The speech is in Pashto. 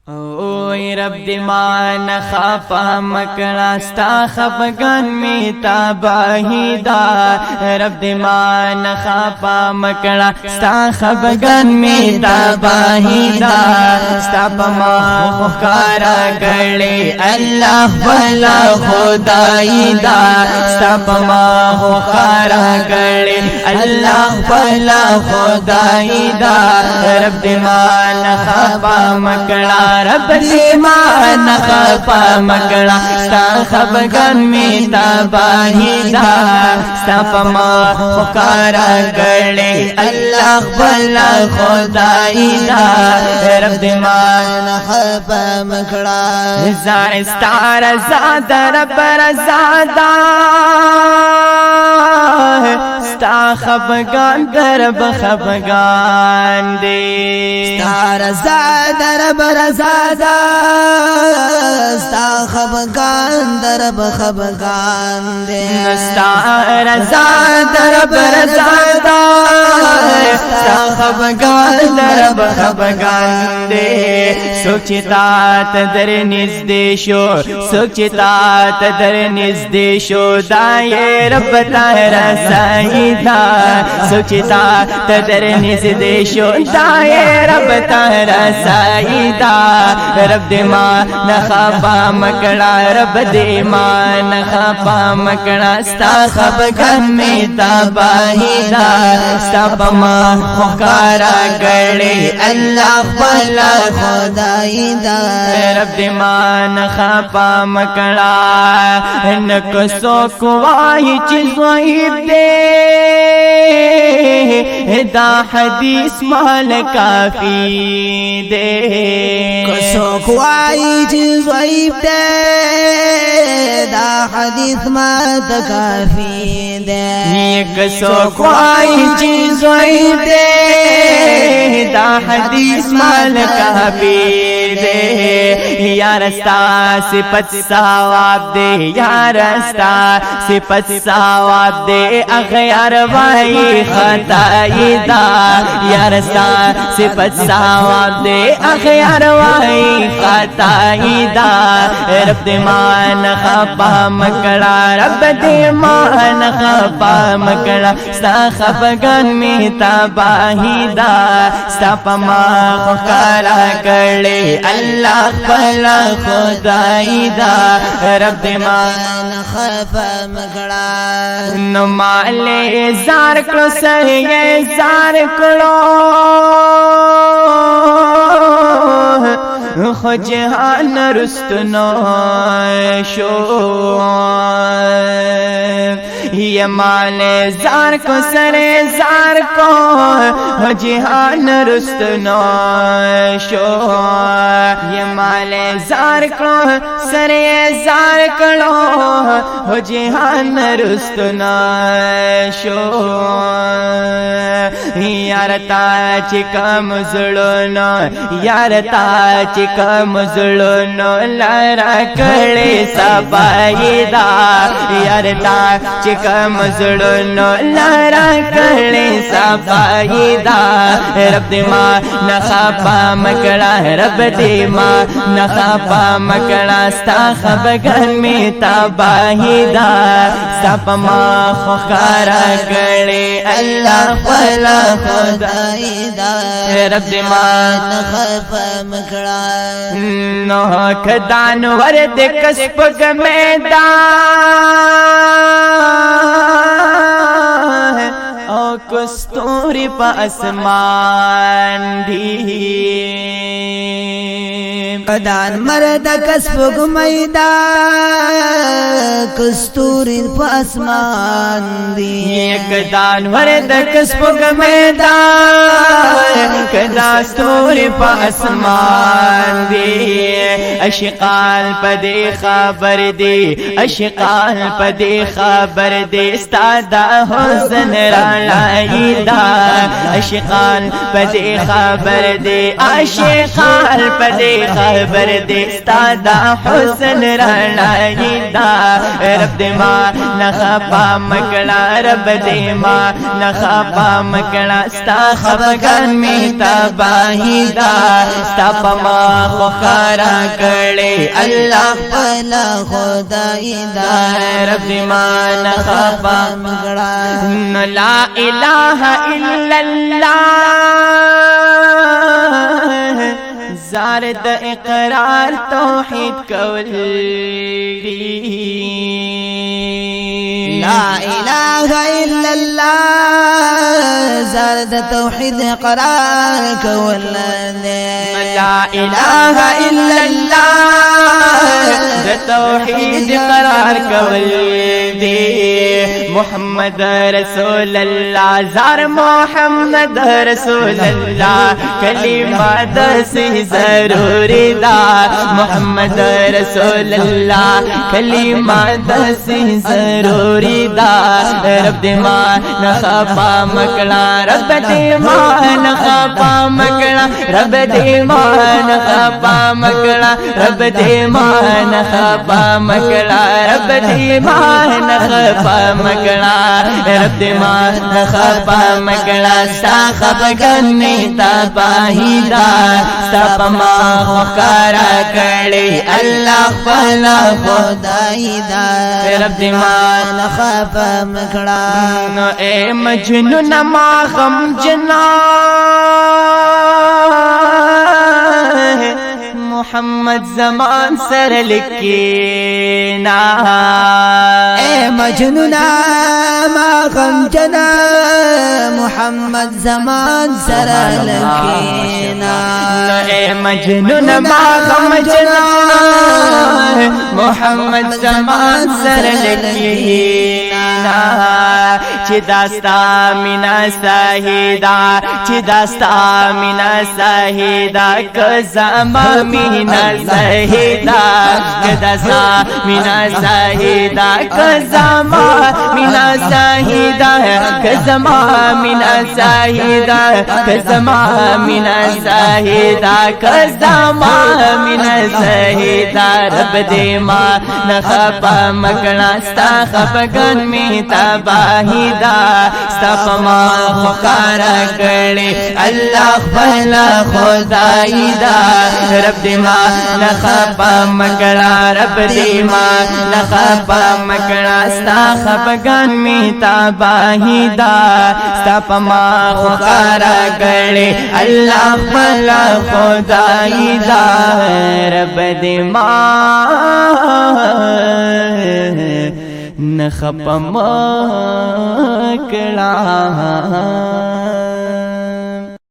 اوی رب دی مان خفا مکڑا ستا خفگان می تباہی دا رب دی مان خفا مکڑا ستا خفگان می تباہی دا ستا پما خکارا گڑی اللہ والا خدائی دا ستا پما خکارا گڑی اللہ والا خدائی دا رب دی مان خفا مکڑا رب دیمان خفا مکڑا ستا خفگان می تباہی دا ستا پما خکارا گڑی اللہ بلا خدائی دا رب دیمان خفا مکڑا زار ستا رضا دا رب رضا دا ستا خفگان درب خفگان دے ستا رضا درب رضا دا ستا خفگان درب خفگان دے ستا رضا درب رضا دا ستا خفگان درب خفگان دے سوچتا تدر نزدے شو سوچتا تدر نزدے شو دائے رب تہرا سائدہ سوچتا تدر نزدے شو دائے رب تہرا سائدہ رب دیمان خفا مکڑا رب دیمان خفا مکڑا ستا خفگان میں تباہی دا ستا پما خکارا گڑی اللہ والا خدائی دا رب دیمان خفا مکڑا نکسو کوائی چیز وحید دے دا حدیث مال کافی دے کسو کوائی چیز وحید دے دا حدیث مات کافی دے کسو کوائی چیز وحید دے دا حدیث مال کافی دے یا رستا صفت ثواب دے یا رستا صفت ثواب دے اغیار وائی خطائی دا یا رستا صفت ثواب دے اغیار وائی خطائی دا رب دیمان خفا مکڑا رب دیمان خفا مکڑا ستا خفگان میں تباہی دا ستا پما خکارا گڑی اللہ والا خدائی دا رب دیمان خفا مکڑا نمالے زار کرو سہیے زار کرو خو جہان رستنو شو یہ مالے زار کو سرے زار کو جہان رستنو شو یہ مالے زار کو سرے زار کڑو جہان رستنو شو یارتا چکم زڑونو یارتا چکم زڑونو لارا کڑے سبائی دا یارتا چکم زڑونو لارا کڑے سبائی دا رب دیمان خفا مکڑا رب دیمان خفا مکڑا ستا خفگان میں تباہی دا ستا پما خکارا گڑے اللہ والا خدائی دا رب دیمان خفا مکڑا نوک دانور دے کسپگ میدان او کستوری پا اسمان دی قدان مرد کسبگ میدان کستوری پا اسمان دی یک دانور دے کسپگ میدان کستوری پا اسمان دی اشقال پا دے خبر دی اشقال پا دے خبر دی استادا حسن رالائی دا اشقال پا دے خبر دی اشقال پا دے خبر خبر دے ستادا حسن رانائی دا رب دے ما نخفا مکڑا رب دے ما نخفا مکڑا ستا خفگان میں تباہی دا ستا پما خخارا کڑے اللہ پلا خدای دا رب دے ما نخفا مکڑا لا الہ الا اللہ زارد اقرار توحید کولی لا الہ الا اللہ زارد توحید قرار کول لا الہ الا اللہ توحید قرار کولی محمد رسول اللہ زار محمد رسول اللہ کلمہ دسی ضروری دا محمد رسول اللہ کلمہ دسی ضروری دا رب دے ما نخفا مکڑا رب دے ما نخفا مکڑا رب دے ما نخفا مکڑا رب دے ما نخفا مکڑا رب دے ما نخفا مکڑا رب دے ما نخفا مکڑا ستا خفگان میں تباہی دا ستا پما خکارا کڑے اللہ خپلا خدای دا رب دے ما نخفا مکڑا اے مجنون ما غم جنا محمد زمان سر لکینا اے مجنونا ما غم جنا محمد زمان سر لکینا اے مجنون ما غم جنا محمد زمان سر لکینا چی داستا مینا ساہیدا چی داستا مینا ساہیدا کزما مینا ساہیدا کداستا مینا ساہیدا کزما مینا ساہیدا کزما مینا ساہیدا کزما مینا ساہیدا کزما مینا ساہیدا رب دے ما نخفا مکڑا ستا خفگان میں تباہی دا ستا پما خکارا کڑے اللہ خپلا خدای دا رب دے ما نخفا مکڑا رب دے ما نخفا مکڑا ستا خفگان میں تباہی دا ستا پما خکارا کڑے اللہ خپلا خدای دا رب دے ما نخفا مکڑا